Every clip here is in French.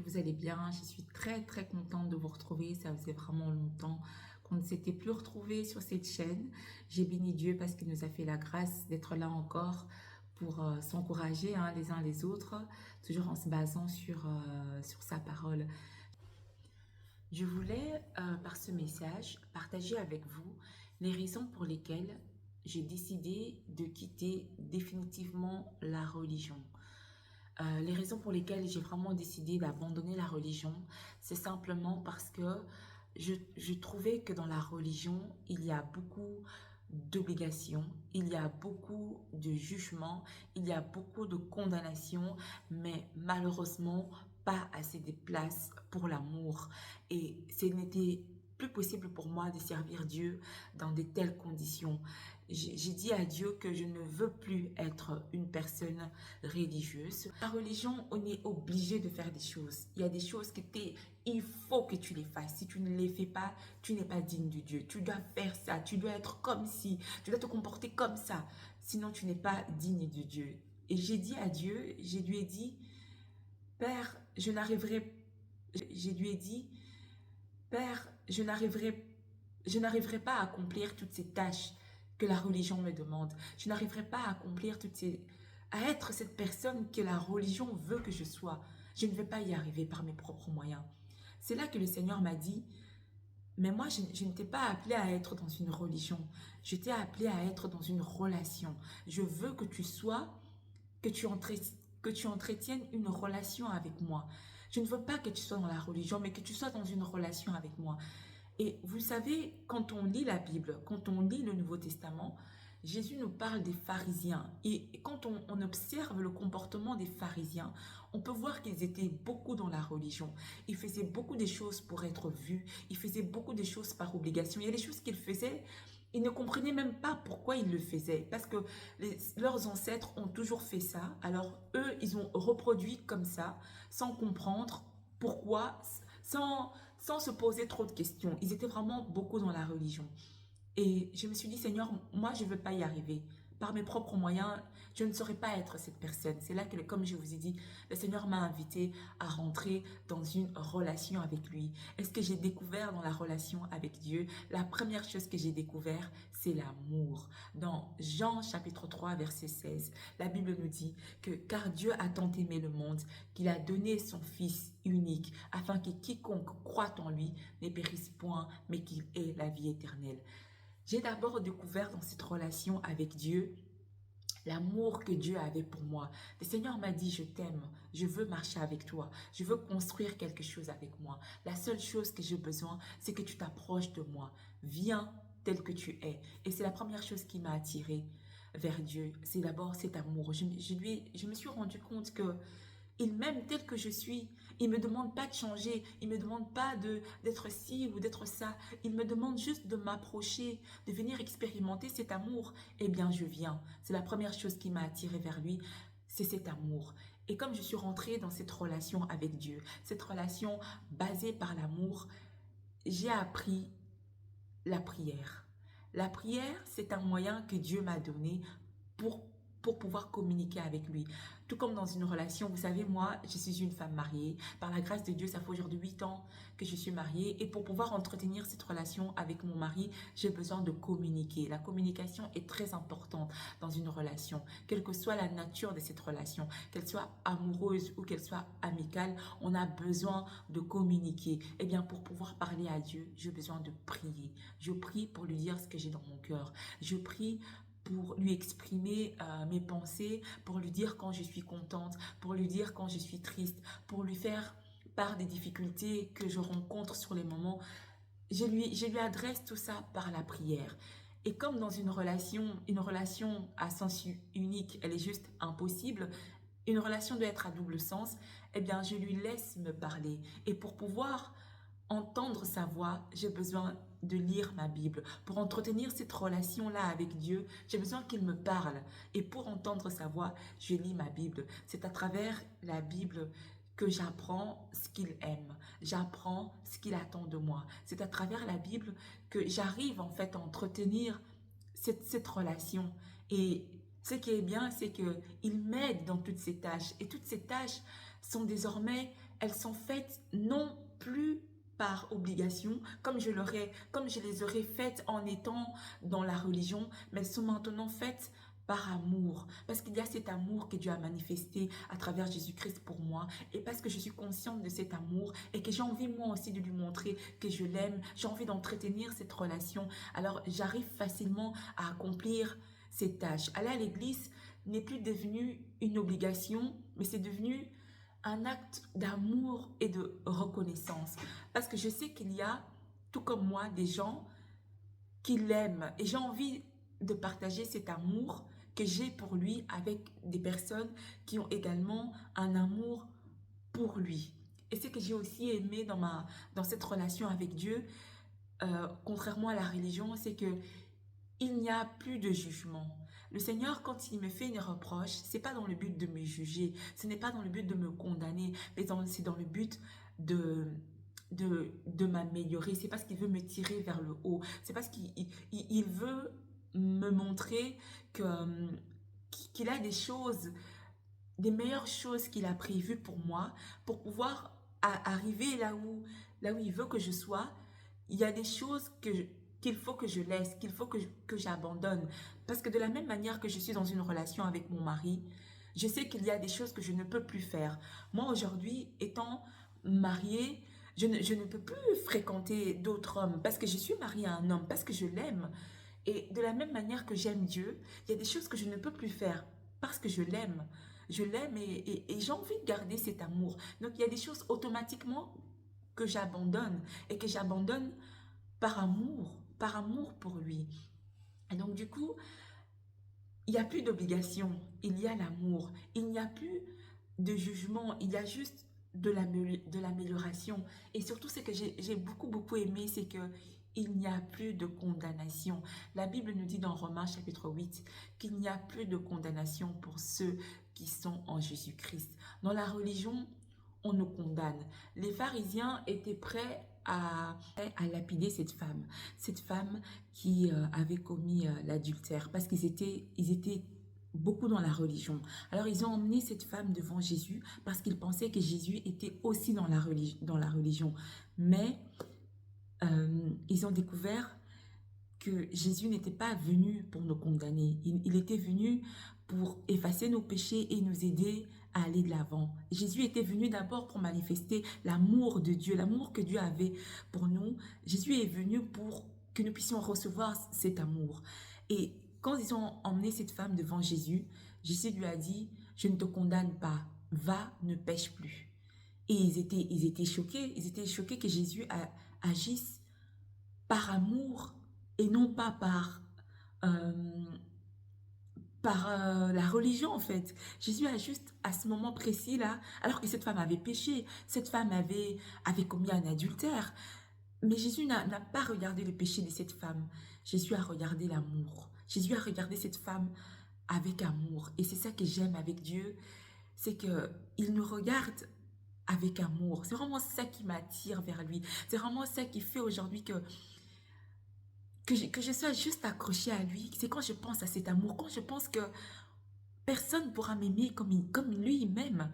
que vous allez bien. Je suis très contente de vous retrouver. Ça faisait vraiment longtemps qu'on ne s'était plus retrouvés sur cette chaîne. J'ai béni Dieu parce qu'il nous a fait la grâce d'être là encore pour s'encourager les uns les autres, toujours en se basant sur sa parole. Je voulais, par ce message, partager avec vous les raisons pour lesquelles j'ai décidé de quitter définitivement la religion. Les raisons pour lesquelles j'ai vraiment décidé d'abandonner la religion, c'est simplement parce que je trouvais que dans la religion, il y a beaucoup d'obligations, il y a beaucoup de jugements, il y a beaucoup de condamnations, mais malheureusement, pas assez de place pour l'amour. Et ce n'était plus possible pour moi de servir Dieu dans de telles conditions. J'ai dit à Dieu que je ne veux plus être une personne religieuse. La religion, on est obligé de faire des choses. Il y a des choses il faut que tu les fasses. Si tu ne les fais pas, tu n'es pas digne de Dieu. Tu dois faire ça, tu dois être comme si, tu dois te comporter comme ça. Sinon, tu n'es pas digne de Dieu. Et j'ai dit à Dieu, je lui ai dit, Père, je lui ai dit, Père, je n'arriverai pas à accomplir toutes ces tâches que la religion me demande. Je n'arriverai pas à accomplir à être cette personne que la religion veut que je sois. Je ne vais pas y arriver par mes propres moyens. C'est là que le Seigneur m'a dit, mais moi, je ne t'ai pas appelé à être dans une religion. Je t'ai appelé à être dans une relation. Je veux que tu sois, que tu entretiennes une relation avec moi. Je ne veux pas que tu sois dans la religion, mais que tu sois dans une relation avec moi. Et vous savez, quand on lit la Bible, quand on lit le Nouveau Testament, Jésus nous parle des pharisiens. Et quand on observe le comportement des pharisiens, on peut voir qu'ils étaient beaucoup dans la religion. Ils faisaient beaucoup de choses pour être vus. Ils faisaient beaucoup de choses par obligation. Il y a des choses qu'ils faisaient, ils ne comprenaient même pas pourquoi ils le faisaient. Parce que leurs ancêtres ont toujours fait ça. Alors eux, ils ont reproduit comme ça, sans comprendre pourquoi, sans se poser trop de questions. Ils étaient vraiment beaucoup dans la religion. Et je me suis dit, Seigneur, moi, je ne veux pas y arriver. Par mes propres moyens, je ne saurais pas être cette personne. C'est là que, comme je vous ai dit, le Seigneur m'a invité à rentrer dans une relation avec lui. Et ce que j'ai découvert dans la relation avec Dieu, la première chose que j'ai découvert, c'est l'amour. Dans Jean chapitre 3, verset 16, la Bible nous dit que car Dieu a tant aimé le monde qu'il a donné son Fils unique afin que quiconque croit en lui ne périsse point, mais qu'il ait la vie éternelle. J'ai d'abord découvert dans cette relation avec Dieu l'amour que Dieu avait pour moi. Le Seigneur m'a dit, je t'aime, je veux marcher avec toi, je veux construire quelque chose avec moi. La seule chose que j'ai besoin, c'est que tu t'approches de moi. Viens tel que tu es. Et c'est la première chose qui m'a attirée vers Dieu. C'est d'abord cet amour. Je me suis rendu compte que il m'aime tel que je suis. Il ne me demande pas de changer. Il ne me demande pas d'être ci ou d'être ça. Il me demande juste de m'approcher, de venir expérimenter cet amour. Eh bien, je viens. C'est la première chose qui m'a attirée vers lui. C'est cet amour. Et comme je suis rentrée dans cette relation avec Dieu, cette relation basée par l'amour, j'ai appris la prière. La prière, c'est un moyen que Dieu m'a donné pour pour pouvoir communiquer avec lui. Tout comme dans une relation, vous savez, moi, je suis une femme mariée. Par la grâce de Dieu, ça fait aujourd'hui 8 ans que je suis mariée. Et pour pouvoir entretenir cette relation avec mon mari, j'ai besoin de communiquer. La communication est très importante dans une relation. Quelle que soit la nature de cette relation, qu'elle soit amoureuse ou qu'elle soit amicale, on a besoin de communiquer. Eh bien, pour pouvoir parler à Dieu, j'ai besoin de prier. Je prie pour lui dire ce que j'ai dans mon cœur. Je prie pour lui exprimer mes pensées, pour lui dire quand je suis contente, pour lui dire quand je suis triste, pour lui faire part des difficultés que je rencontre sur les moments. Je lui adresse tout ça par la prière. Et comme dans une relation à sens unique, elle est juste impossible, une relation doit être à double sens, eh bien, je lui laisse me parler. Et pour pouvoir entendre sa voix, j'ai besoin de lire ma Bible. Pour entretenir cette relation-là avec Dieu, j'ai besoin qu'il me parle. Et pour entendre sa voix, je lis ma Bible. C'est à travers la Bible que j'apprends ce qu'il aime. J'apprends ce qu'il attend de moi. C'est à travers la Bible que j'arrive en fait à entretenir cette relation. Et ce qui est bien, c'est qu'il m'aide dans toutes ces tâches. Et toutes ces tâches sont désormais elles sont faites non plus par obligation, comme je les aurais faites en étant dans la religion, mais elles sont maintenant faites par amour, parce qu'il y a cet amour que Dieu a manifesté à travers Jésus-Christ pour moi, et parce que je suis consciente de cet amour, et que j'ai envie moi aussi de lui montrer que je l'aime, j'ai envie d'entretenir cette relation, alors j'arrive facilement à accomplir ces tâches. Aller à l'église n'est plus devenu une obligation, mais c'est devenu un acte d'amour et de reconnaissance. Parce que je sais qu'il y a, tout comme moi, des gens qui l'aiment. Et j'ai envie de partager cet amour que j'ai pour lui avec des personnes qui ont également un amour pour lui. Et ce que j'ai aussi aimé dans cette relation avec Dieu, contrairement à la religion, c'est que il n'y a plus de jugement. Le Seigneur, quand il me fait une reproche, c'est pas dans le but de me juger, ce n'est pas dans le but de me condamner, mais c'est dans le but de m'améliorer. C'est parce qu'il veut me tirer vers le haut. C'est parce qu'il veut me montrer qu'il a des choses, des meilleures choses qu'il a prévues pour moi, pour pouvoir arriver là où il veut que je sois. Il y a des choses qu'il faut que je laisse, qu'il faut que j'abandonne. Parce que de la même manière que je suis dans une relation avec mon mari, je sais qu'il y a des choses que je ne peux plus faire. Moi, aujourd'hui, étant mariée, je ne peux plus fréquenter d'autres hommes parce que je suis mariée à un homme, parce que je l'aime. Et de la même manière que j'aime Dieu, il y a des choses que je ne peux plus faire parce que je l'aime. Je l'aime et j'ai envie de garder cet amour. Donc, il y a des choses automatiquement que j'abandonne et que j'abandonne par amour pour lui. Et donc, du coup, il n'y a plus d'obligation, il y a l'amour. Il n'y a plus de jugement, il y a juste de l'amélioration. Et surtout, ce que j'ai beaucoup, beaucoup aimé, c'est que il n'y a plus de condamnation. La Bible nous dit dans Romains chapitre 8 qu'il n'y a plus de condamnation pour ceux qui sont en Jésus-Christ. Dans la religion, on nous condamne. Les pharisiens étaient prêts à lapider cette femme qui avait commis l'adultère, parce ils étaient beaucoup dans la religion. Alors ils ont emmené cette femme devant Jésus parce qu'ils pensaient que Jésus était aussi dans la religion. Mais ils ont découvert que Jésus n'était pas venu pour nous condamner. Il était venu pour effacer nos péchés et nous aider à aller de l'avant. Jésus était venu d'abord pour manifester l'amour de Dieu, l'amour que Dieu avait pour nous. Jésus est venu pour que nous puissions recevoir cet amour. Et quand ils ont emmené cette femme devant Jésus, Jésus lui a dit, je ne te condamne pas, va, ne pêche plus. Et ils étaient choqués que Jésus agisse par amour et non pas euh, par la religion en fait. Jésus a juste à ce moment précis là, alors que cette femme avait péché, cette femme avait commis un adultère, mais Jésus n'a pas regardé le péché de cette femme. Jésus a regardé l'amour. Jésus a regardé cette femme avec amour. Et c'est ça que j'aime avec Dieu, c'est que il nous regarde avec amour. C'est vraiment ça qui m'attire vers lui. C'est vraiment ça qui fait aujourd'hui que je sois juste accrochée à lui. C'est quand je pense à cet amour, quand je pense que personne ne pourra m'aimer comme lui il m'aime.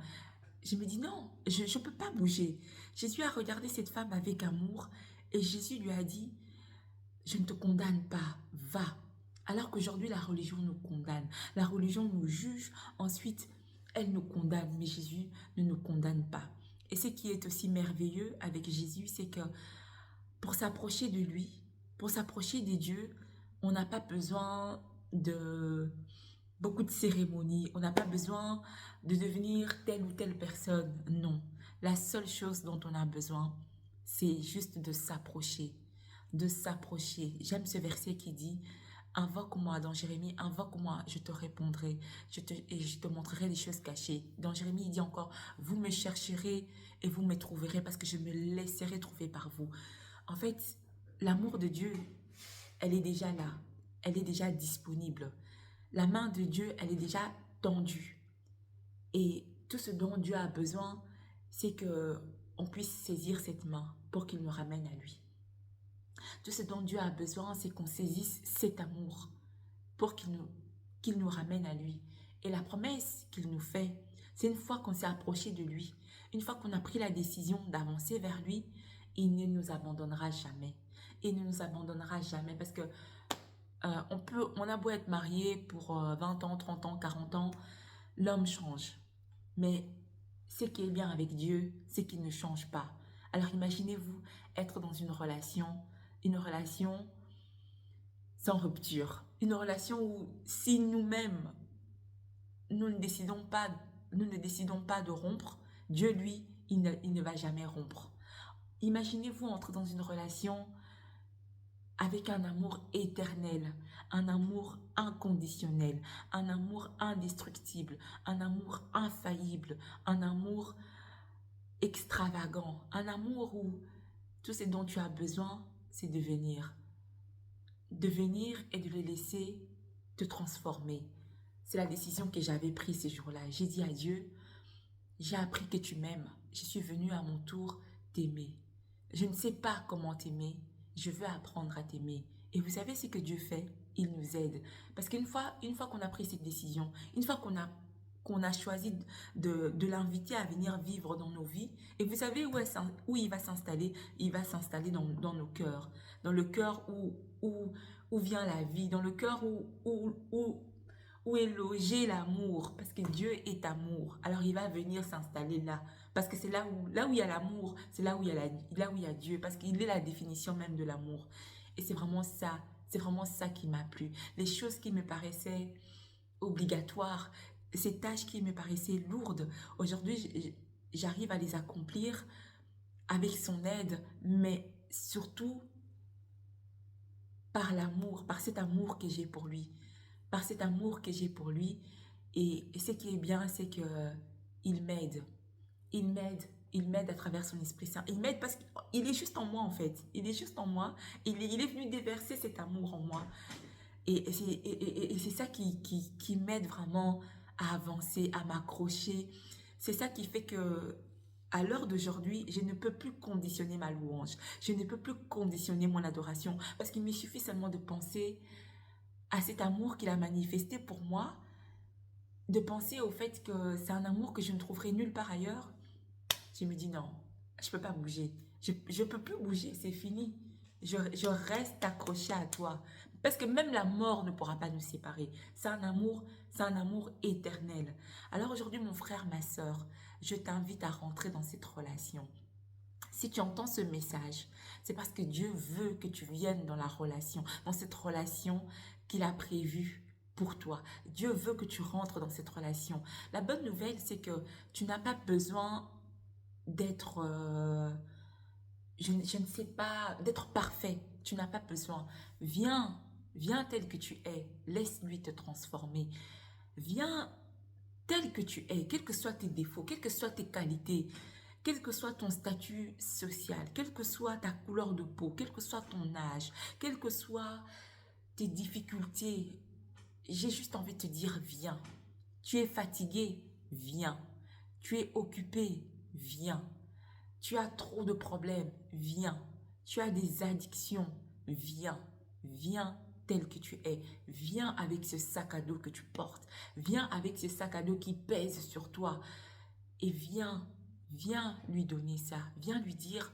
Je me dis non, je ne peux pas bouger. Jésus a regardé cette femme avec amour et Jésus lui a dit, je ne te condamne pas, va. Alors qu'aujourd'hui, la religion nous condamne. La religion nous juge, ensuite, elle nous condamne. Mais Jésus ne nous condamne pas. Et ce qui est aussi merveilleux avec Jésus, c'est que pour s'approcher de lui, pour s'approcher des dieux, on n'a pas besoin de beaucoup de cérémonies. On n'a pas besoin de devenir telle ou telle personne. Non. La seule chose dont on a besoin, c'est juste de s'approcher. De s'approcher. J'aime ce verset qui dit, invoque-moi dans Jérémie, invoque-moi, je te répondrai, et je te montrerai les choses cachées. Dans Jérémie, il dit encore, vous me chercherez et vous me trouverez parce que je me laisserai trouver par vous. En fait, l'amour de Dieu, elle est déjà là. Elle est déjà disponible. La main de Dieu, elle est déjà tendue. Et tout ce dont Dieu a besoin, c'est que on puisse saisir cette main pour qu'il nous ramène à lui. Tout ce dont Dieu a besoin, c'est qu'on saisisse cet amour pour qu'il nous ramène à lui. Et la promesse qu'il nous fait, c'est une fois qu'on s'est approché de lui, Une fois qu'on a pris la décision d'avancer vers lui, il ne nous abandonnera jamais. Il ne nous abandonnera jamais parce que on a beau être marié pour 20 ans, 30 ans, 40 ans, l'homme change. Mais ce qui est bien avec Dieu, c'est qu'il ne change pas. Alors imaginez-vous être dans une relation sans rupture, une relation où si nous-mêmes, nous ne décidons pas de rompre, Dieu, lui, il ne va jamais rompre. Imaginez-vous entrer dans une relation avec un amour éternel, un amour inconditionnel, un amour indestructible, un amour infaillible, un amour extravagant, un amour où tout ce dont tu as besoin, c'est de venir. De venir et de le laisser te transformer. C'est la décision que j'avais prise ces jours-là. J'ai dit à Dieu, j'ai appris que tu m'aimes. Je suis venue à mon tour t'aimer. Je ne sais pas comment t'aimer. Je veux apprendre à t'aimer. Et vous savez ce que Dieu fait? Il nous aide. Parce une fois qu'on a pris cette décision, une fois qu'on a choisi de l'inviter à venir vivre dans nos vies, et vous savez où il va s'installer? Il va s'installer dans nos cœurs. Dans le cœur où vient la vie. Dans le cœur où est logé l'amour, parce que Dieu est amour. Alors il va venir s'installer là, parce que c'est là où il y a l'amour, c'est là où il y a là où il y a Dieu, parce qu'il est la définition même de l'amour. Et c'est vraiment ça qui m'a plu. Les choses qui me paraissaient obligatoires, ces tâches qui me paraissaient lourdes, aujourd'hui j'arrive à les accomplir avec son aide, mais surtout par l'amour, par cet amour que j'ai pour lui. Par cet amour que j'ai pour lui. Et ce qui est bien, c'est que il m'aide. Il m'aide. Il m'aide à travers son Esprit Saint. Il m'aide parce qu'il est juste en moi, en fait. Il est juste en moi. Il est venu déverser cet amour en moi. Et c'est ça qui m'aide vraiment à avancer, à m'accrocher. C'est ça qui fait que, à l'heure d'aujourd'hui, je ne peux plus conditionner ma louange. Je ne peux plus conditionner mon adoration. Parce qu'il me suffit seulement de penser à cet amour qu'il a manifesté pour moi, de penser au fait que c'est un amour que je ne trouverai nulle part ailleurs. Je me dis non, je ne peux pas bouger. Je ne peux plus bouger, c'est fini. Je reste accrochée à toi. Parce que même la mort ne pourra pas nous séparer. C'est un amour éternel. Alors aujourd'hui, mon frère, ma soeur, je t'invite à rentrer dans cette relation. Si tu entends ce message, c'est parce que Dieu veut que tu viennes dans la relation, dans cette relation qu'il a prévue pour toi. Dieu veut que tu rentres dans cette relation. La bonne nouvelle, c'est que tu n'as pas besoin d'être, je ne sais pas, d'être parfait. Tu n'as pas besoin. Viens, viens tel que tu es. Laisse-lui te transformer. Viens tel que tu es, quels que soient tes défauts, quelles que soient tes qualités, quel que soit ton statut social, quelle que soit ta couleur de peau, quel que soit ton âge, quelles que soient tes difficultés, j'ai juste envie de te dire, viens. Tu es fatigué, viens. Tu es occupé, viens. Tu as trop de problèmes, viens. Tu as des addictions, viens. Viens tel que tu es. Viens avec ce sac à dos que tu portes. Viens avec ce sac à dos qui pèse sur toi. Et viens lui donner ça. Viens lui dire,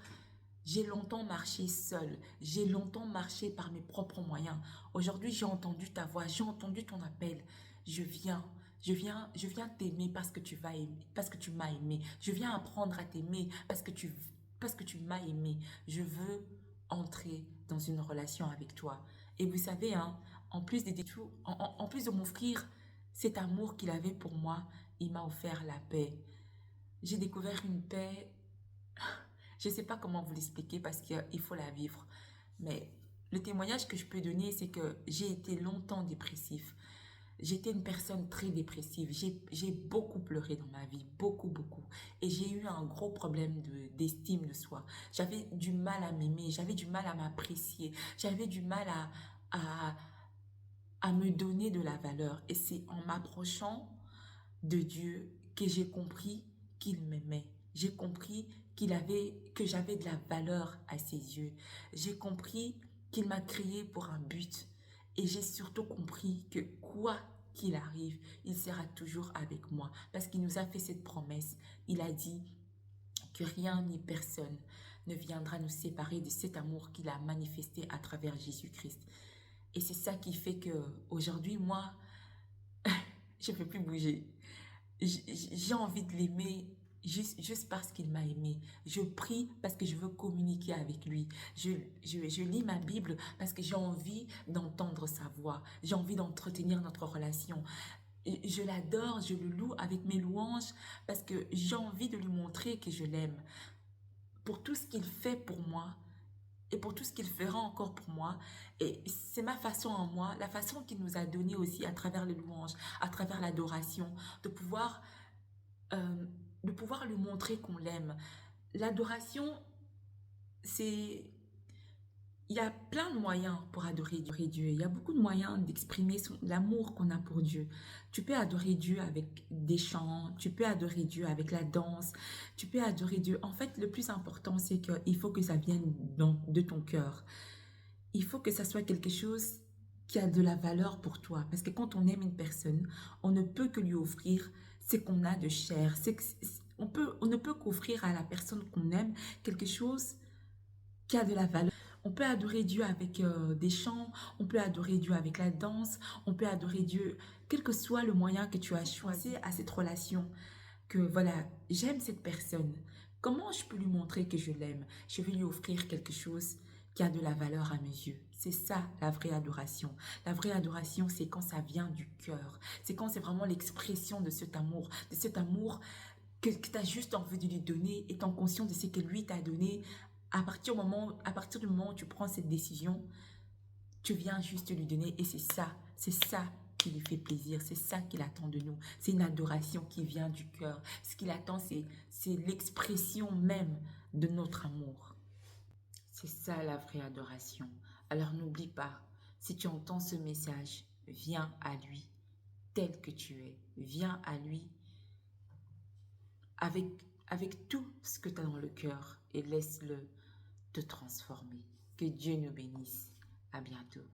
j'ai longtemps marché seul. J'ai longtemps marché par mes propres moyens. Aujourd'hui, j'ai entendu ta voix. J'ai entendu ton appel. Je viens. Je viens t'aimer parce que tu vas aimer, parce que tu m'as aimé. Je viens apprendre à t'aimer parce que tu m'as aimé. Je veux entrer dans une relation avec toi. Et vous savez, hein, en plus de m'offrir cet amour qu'il avait pour moi, il m'a offert la paix. J'ai découvert une paix, je ne sais pas comment vous l'expliquer parce qu'il faut la vivre. Mais le témoignage que je peux donner, c'est que j'ai été longtemps dépressif. J'étais une personne très dépressive. J'ai beaucoup pleuré dans ma vie, beaucoup, beaucoup. Et j'ai eu un gros problème d'estime de soi. J'avais du mal à m'aimer, j'avais du mal à m'apprécier, j'avais du mal à, à me donner de la valeur. Et c'est en m'approchant de Dieu que j'ai compris qu'il m'aimait. J'ai compris que j'avais de la valeur à ses yeux. J'ai compris qu'il m'a créé pour un but. Et j'ai surtout compris que quoi qu'il arrive, il sera toujours avec moi. Parce qu'il nous a fait cette promesse. Il a dit, que rien ni personne ne viendra nous séparer de cet amour qu'il a manifesté à travers Jésus-Christ. Et c'est ça qui fait que aujourd'hui, moi, je ne peux plus bouger. J'ai envie de l'aimer juste parce qu'il m'a aimé. Je prie parce que je veux communiquer avec lui. Je lis ma Bible parce que j'ai envie d'entendre sa voix. J'ai envie d'entretenir notre relation. Je l'adore, je le loue avec mes louanges parce que j'ai envie de lui montrer que je l'aime. Pour tout ce qu'il fait pour moi et pour tout ce qu'il fera encore pour moi. Et c'est ma façon en moi, la façon qu'il nous a donnée aussi à travers les louanges, à travers l'adoration, de pouvoir, euh, de pouvoir lui montrer qu'on l'aime. L'adoration, c'est... Il y a plein de moyens pour adorer Dieu. Il y a beaucoup de moyens d'exprimer l'amour qu'on a pour Dieu. Tu peux adorer Dieu avec des chants, tu peux adorer Dieu avec la danse, tu peux adorer Dieu. En fait, le plus important, c'est qu'il faut que ça vienne de ton cœur. Il faut que ça soit quelque chose qui a de la valeur pour toi. Parce que quand on aime une personne, on ne peut que lui offrir ce qu'on a de cher. On ne peut qu'offrir à la personne qu'on aime quelque chose qui a de la valeur. On peut adorer Dieu avec des chants, on peut adorer Dieu avec la danse, on peut adorer Dieu, quel que soit le moyen que tu as choisi à cette relation. Que voilà, j'aime cette personne. Comment je peux lui montrer que je l'aime? Je vais lui offrir quelque chose qui a de la valeur à mes yeux. C'est ça la vraie adoration. La vraie adoration, c'est quand ça vient du cœur. C'est quand c'est vraiment l'expression de cet amour que tu as juste envie de lui donner, étant conscient de ce que lui t'a donné. À partir du moment où tu prends cette décision, tu viens juste lui donner et c'est ça qui lui fait plaisir, c'est ça qu'il attend de nous. C'est une adoration qui vient du cœur. Ce qu'il attend, c'est l'expression même de notre amour. C'est ça la vraie adoration. Alors n'oublie pas, si tu entends ce message, viens à lui tel que tu es. Viens à lui avec, avec tout ce que tu as dans le cœur et laisse-le te transformer. Que Dieu nous bénisse. À bientôt.